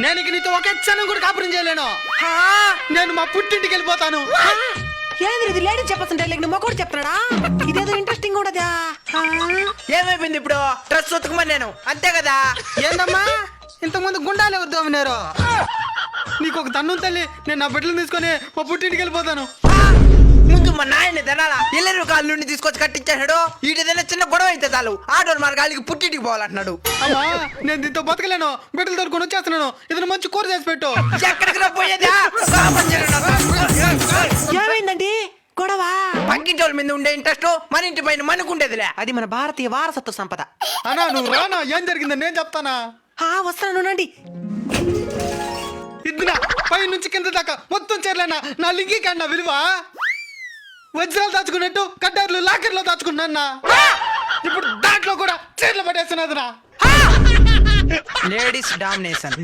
నేను ఇక నీతో ఒక క్షణం కూడా కాపురం చేయలేను. నేను మా పుట్టింటికి వెళ్ళిపోతాను. ఏంది ఇది లేడీ చెప్పొస్తుంటే లేక మొక్కడు చెప్తాడా? ఇదేదో ఇంట్రెస్టింగ్ ఉండదా? ఏమైపోయింది ఇప్పుడు? డ్రెస్ ఉతకమని నేను అంతే కదా. ఏందమ్మా ఇంతకుముందు గుండాలు ఎవరు దోమినారు? నీకు ఒక తన్ను తల్లి, నేను నా బిడ్డలు తీసుకొని మా పుట్టింటికి వెళ్ళిపోతాను. ముందు మా నాయన తినాలా ఎల్లరు కాళ్ళు నుండి తీసుకొచ్చి కట్టించాడు. వీటిదైనా చిన్న గొడవ అయితే చాలు ఆటోలు మన గాలికి పుట్టింటికి పోవాలంటున్నాడు. అమ్మా నేను దీంతో బతకలేను, బిడ్డలు దొరుకుని వచ్చేస్తున్నాను. ఇది మంచి కూర చేసి పెట్టు. ఎక్కడికి రా పోయేదా? ఏమైందండి గొడవ? పక్కింటి వాళ్ళ మీద ఉండే ఇంట్రెస్ట్ మన ఇంటి పైన మనకుండేదిలే. అది మన భారతీయ వారసత్వ సంపద. అన్నా నువ్వు రానా, ఏం జరిగిందని నేను చెప్తానా. వస్తానండి. ఇద్దునా పై నుంచి కింద దాకా మొత్తం చేరలేనా నా లింగి కన్నా విలువ వజ్రాలు దాచుకున్నట్టు కడ్డార్లు లాకర్లో దాచుకున్నా. ఇప్పుడు దాంట్లో కూడా చీరలు పట్టేస్తున్నదిరా. Ladies domination.